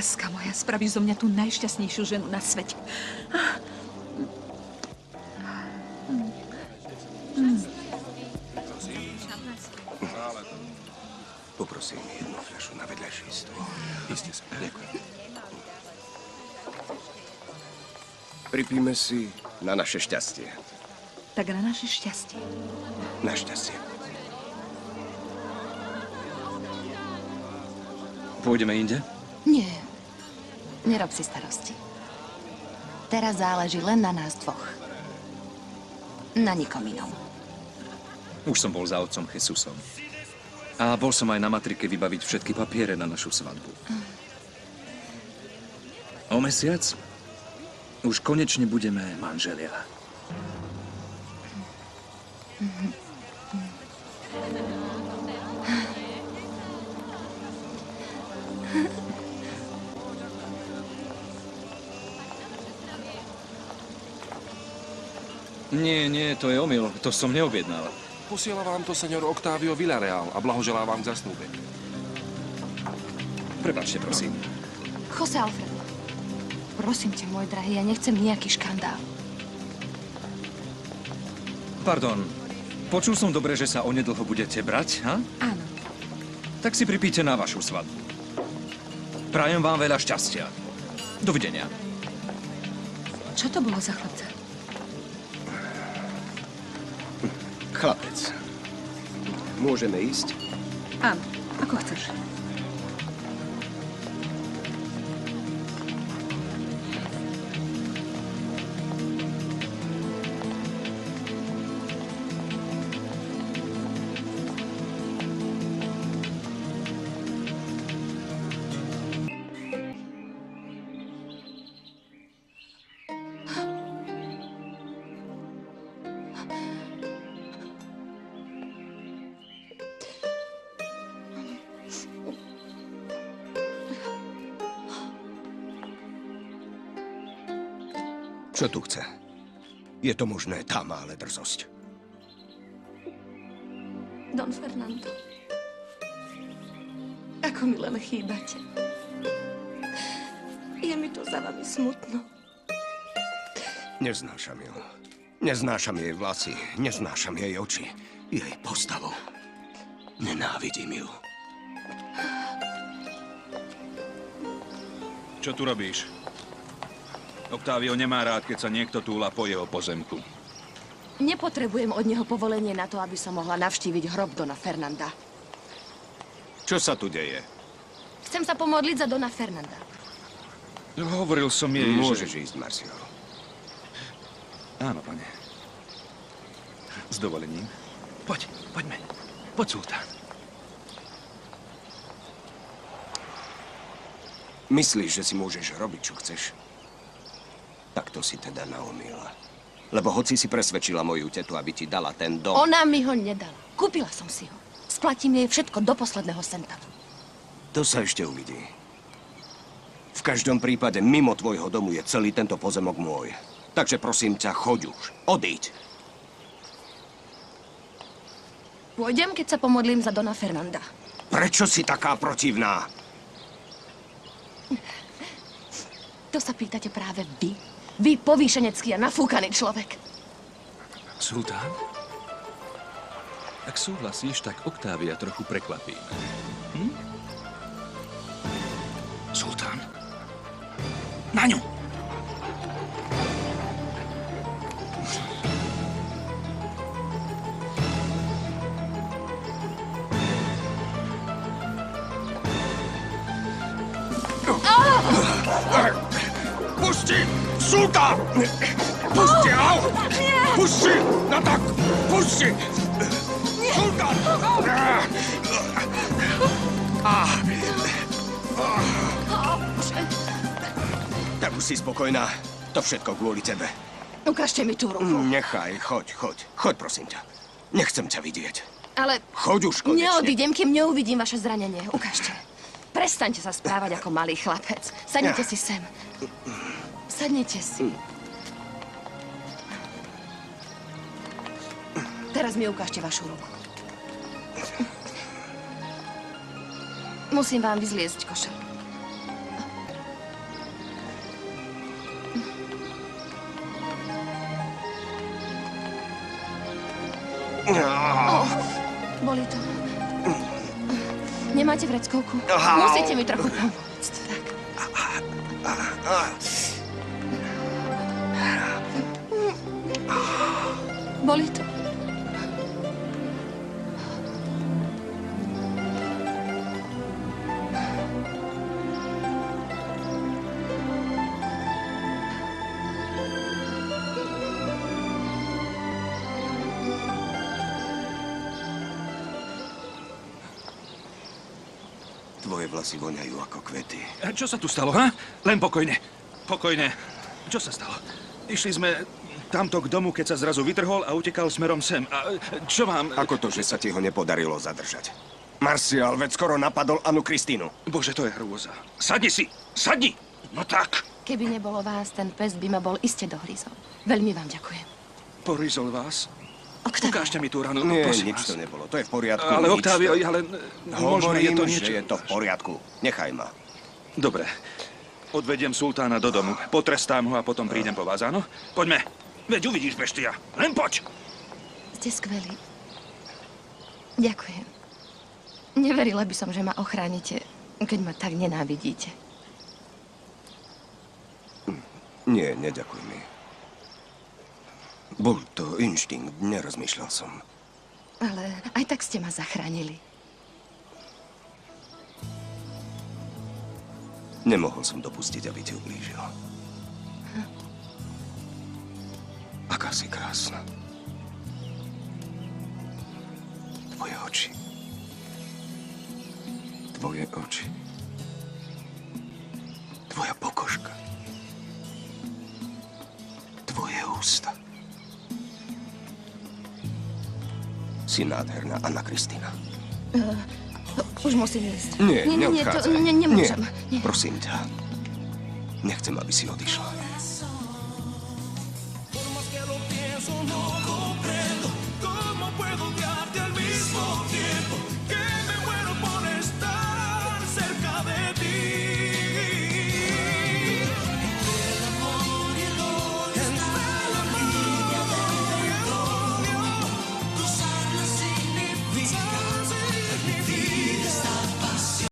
Láska moja, spraví zo mňa tú najšťastnejšiu ženu na svete. Poprosím jednu fľašu na vedľajšie stôl. Iste sa. Ďakujem. Pripíme si na naše šťastie. Tak na naše šťastie. Na šťastie. Pôjdeme inde? Nie. Nerob si starosti. Teraz záleží len na nás dvoch. Na nikom inom. Už som bol za otcom Jesusom. A bol som aj na matrike vybaviť všetky papiere na našu svadbu. O mesiac už konečne budeme manželia. Nie, to je omyl. To som neobjednal. Posiela vám to senior Octavio Villarreal a blahoželá vám k zasnúbeniu. Prepáčte, prosím. José Alfredo, prosím ťa, môj drahý, ja nechcem nejaký škandál. Pardon, počul som dobre, že sa onedlho budete brať, ha? Áno. Tak si pripíte na vašu svadbu. Prajem vám veľa šťastia. Dovidenia. Čo to bolo za chlapca? Chlapec. Môžeme ísť? Áno, ako chceš. Čo tu chce? Je to možné, tá má ale drzosť. Don Fernando, ako mi len chýbate. Je mi tu za vami smutno. Neznášam ju. Neznášam jej vlasy, neznášam jej oči, jej postavu. Nenávidím ju. Čo tu robíš? Octavio nemá rád, keď sa niekto túla po jeho pozemku. Nepotrebujem od neho povolenie na to, aby som mohla navštíviť hrob Dona Fernanda. Čo sa tu deje? Chcem sa pomodliť za Dona Fernanda. Hovoril som jej, Môžeš že... ísť, Marcio. Áno, pane. S dovolením. Poďme. Poď, sultán. Myslíš, že si môžeš robiť, čo chceš? Tak to si teda naomýla. Lebo hoci si presvedčila moju tetu, aby ti dala ten dom... Ona mi ho nedala. Kúpila som si ho. Splatím jej všetko do posledného centa. To sa ešte uvidí. V každom prípade, mimo tvojho domu je celý tento pozemok môj. Takže prosím ťa, choď už. Odíď. Pôjdem, keď sa pomodlím za Dona Fernanda. Prečo si taká protivná? To sa pýtate práve vy. Vy, povýšenecký a nafúkaný človek. Sultán? Ak súhlasíš, tak Octavia trochu prekvapíme. Sultán? Na ňu! Pusti! Sultán! Pusti! Au! Pusti! No tak! Pusti! Sultán! Tak už si spokojná. To všetko kvôli tebe. Ukážte mi tú ruku. Nechaj, choď. Choď, prosím ťa. Nechcem ťa vidieť. Ale Choď už konečne. neodídem, kým neuvidím vaše zranenie. Ukážte. Prestaňte sa správať ako malý chlapec. Sadnite si sem. Sadnite si. Teraz mi ukážte vašu ruku. Musím vám vyzliecť košelu. Boli to. Nemáte vreckovku? Musíte mi trochu pomôcť. Tak. Boli to. Tvoje vlasy voňajú ako kvety. Čo sa tu stalo, ha? Len pokojne. Pokojne. Čo sa stalo? Išli sme tamto k domu, keď sa zrazu vytrhol a utekal smerom sem. A čo vám... Ako to, že sa ti ho nepodarilo zadržať? Marcial, veď skoro napadol Anu Kristínu. Bože, to je hrôza. Sadni si! Sadni! No tak. Keby nebolo vás, ten pes by ma bol iste dohryzol. Veľmi vám ďakujem. Porizol vás? Oktávio. Ukážte mi tú ranu, Nie, prosím nič vás. to nebolo. To je v poriadku. Ale nič Oktávio, to... ja len... Možno je Hovorím, to niečo... že je to v poriadku. Nechaj ma. Dobre. Odvediem sultána do domu. Potrestám ho a potom prídem po vás, áno? Poďme. Veď uvidíš, beštia. Len poď. Ste skvelí. Ďakujem. Neverila by som, že ma ochránite, keď ma tak nenávidíte. Nie, neďakuj mi. Bol to inštinkt, nerozmýšľal som. Ale aj tak ste ma zachránili. Nemohol som dopustiť, aby ti ublížil. Aká si krásna. Tvoje oči. Tvoje oči. Tvoja pokožka. Tvoje ústa. Si nádherná, Anna Kristína. Už musím ísť. Nie, nie, to neodchádzaj. nemôžem. Nie, prosím ťa. Nechcem, aby si odišla.